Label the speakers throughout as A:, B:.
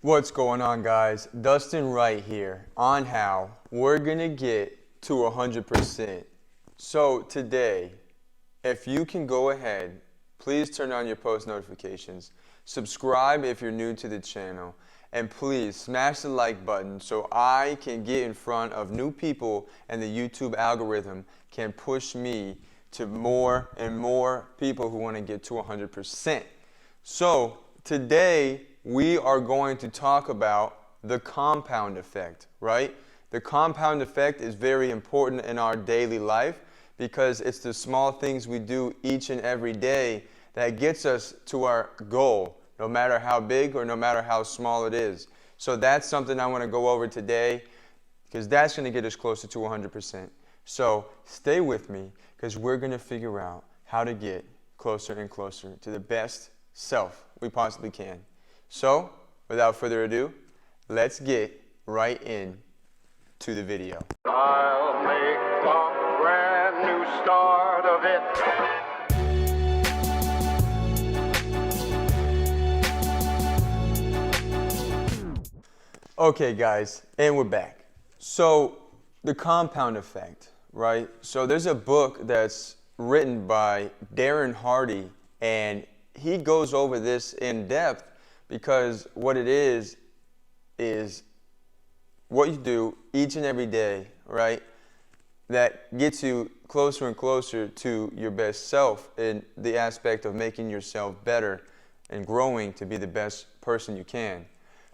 A: What's going on, guys? Dustin Wright here on how we're gonna get to 100%. So today, if you can go ahead, please turn on your post notifications, subscribe if you're new to the channel, and please smash the like button so I can get in front of new people and the YouTube algorithm can push me to more and more people who want to get to 100%. So today we are going to talk about the compound effect, right? The compound effect is very important in our daily life because it's the small things we do each and every day that gets us to our goal, no matter how big or no matter how small it is. So that's something I want to go over today because that's going to get us closer to 100%. So stay with me because we're going to figure out how to get closer and closer to the best self we possibly can. So, without further ado, let's get right in to the video.
B: I'll make a brand new start of it.
A: Okay, guys, and we're back. So, the compound effect, right? So, there's a book that's written by Darren Hardy, and he goes over this in depth because what it is what you do each and every day, right, that gets you closer and closer to your best self in the aspect of making yourself better and growing to be the best person you can.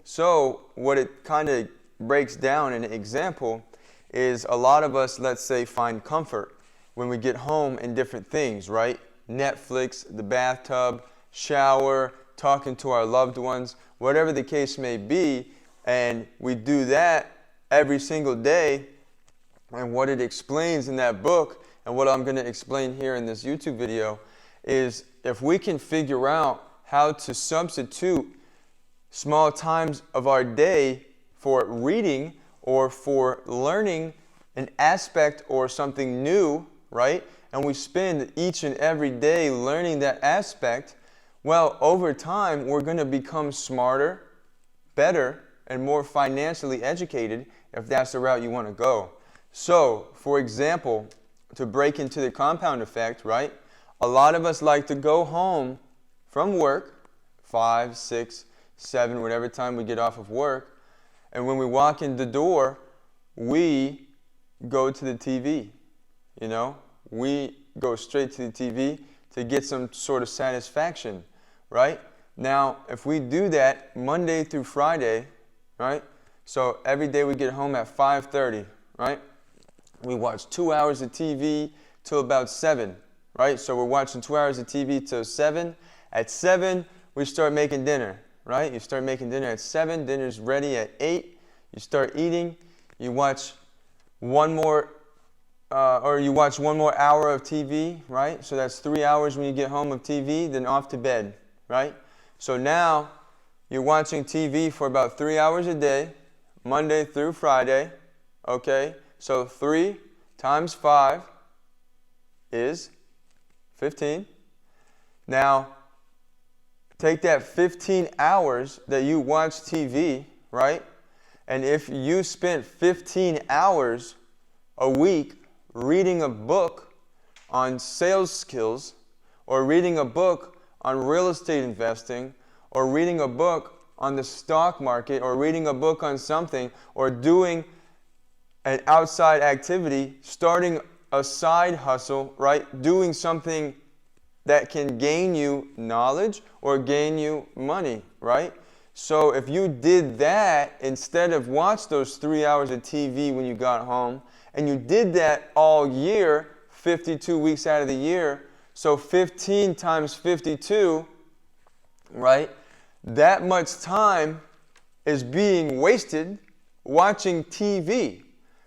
A: So what it kind of breaks down in an example is a lot of us, let's say, find comfort when we get home in different things, right? Netflix, the bathtub, shower, talking to our loved ones, whatever the case may be, and we do that every single day. And what it explains in that book, and what I'm going to explain here in this YouTube video, is if we can figure out how to substitute small times of our day for reading or for learning an aspect or something new, right? And we spend each and every day learning that aspect. Well, over time, we're going to become smarter, better, and more financially educated if that's the route you want to go. So, for example, to break into the compound effect, right? A lot of us like to go home from work, 5, 6, 7, whatever time we get off of work, and when we walk in the door, we go to the TV, you know? We go straight to the TV to get some sort of satisfaction. Right? Now, if we do that Monday through Friday, right? So every day we get home at 5:30, right? We watch 2 hours of TV till about 7, right? So we're watching 2 hours of TV till 7. At 7, we start making dinner, right? You start making dinner at 7, dinner's ready at 8. You start eating, you watch one more hour of TV, right? So that's 3 hours when you get home of TV, then off to bed. Right? So now you're watching TV for about 3 hours a day, Monday through Friday. Okay? So 3 times 5 is 15. Now, take that 15 hours that you watch TV, right? And if you spent 15 hours a week reading a book on sales skills or reading a book on real estate investing, or reading a book on the stock market, or reading a book on something, or doing an outside activity, starting a side hustle, right? Doing something that can gain you knowledge or gain you money, right? So if you did that instead of watch those 3 hours of TV when you got home, and you did that all year, 52 weeks out of the year, so 15 times 52, right? That much time is being wasted watching TV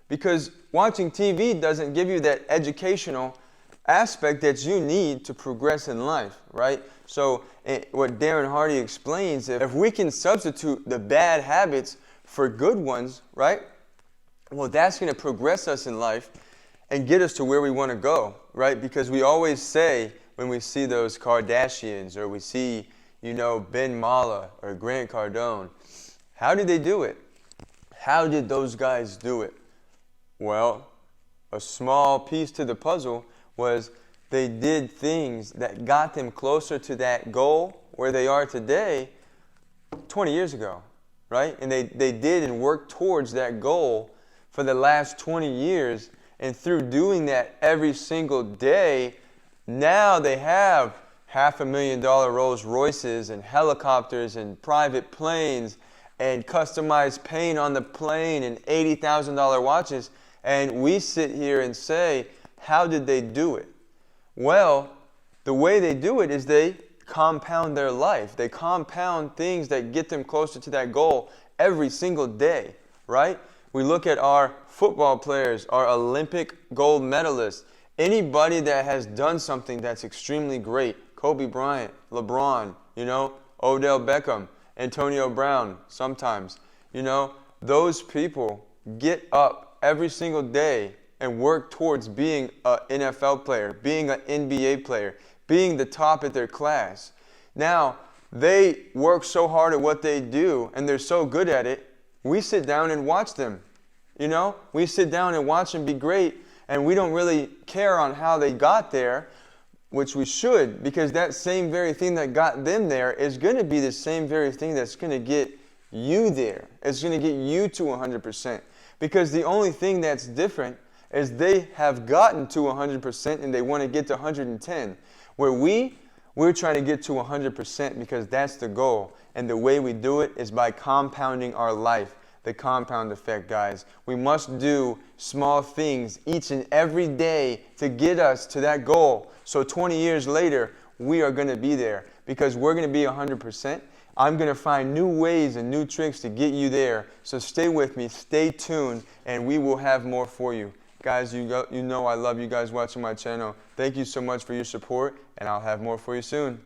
A: because watching TV doesn't give you that educational aspect that you need to progress in life, right? So what Darren Hardy explains, if we can substitute the bad habits for good ones, right? Well, that's going to progress us in life and get us to where we want to go, right? Because we always say when we see those Kardashians or we see, Ben Mala or Grant Cardone, How did they do it? How did those guys do it? Well, a small piece to the puzzle was they did things that got them closer to that goal where they are today 20 years ago, right? And they did and worked towards that goal for the last 20 years. And through doing that every single day, now they have $500,000 Rolls Royces and helicopters and private planes and customized paint on the plane and $80,000 watches. And we sit here and say, how did they do it? Well, the way they do it is they compound their life. They compound things that get them closer to that goal every single day, right? We look at our football players, our Olympic gold medalists, anybody that has done something that's extremely great, Kobe Bryant, LeBron, Odell Beckham, Antonio Brown sometimes, those people get up every single day and work towards being an NFL player, being an NBA player, being the top at their class. Now, they work so hard at what they do and they're so good at it, we sit down and watch them. We sit down and watch them be great, and we don't really care on how they got there, which we should, because that same very thing that got them there is going to be the same very thing that's going to get you there. It's going to get you to 100%. Because the only thing that's different is they have gotten to 100% and they want to get to 110. Where we're trying to get to 100% because that's the goal. And the way we do it is by compounding our life. The compound effect, guys. We must do small things each and every day to get us to that goal. So 20 years later, we are going to be there because we're going to be 100%. I'm going to find new ways and new tricks to get you there. So stay with me, stay tuned, and we will have more for you. Guys, you know I love you guys watching my channel. Thank you so much for your support, and I'll have more for you soon.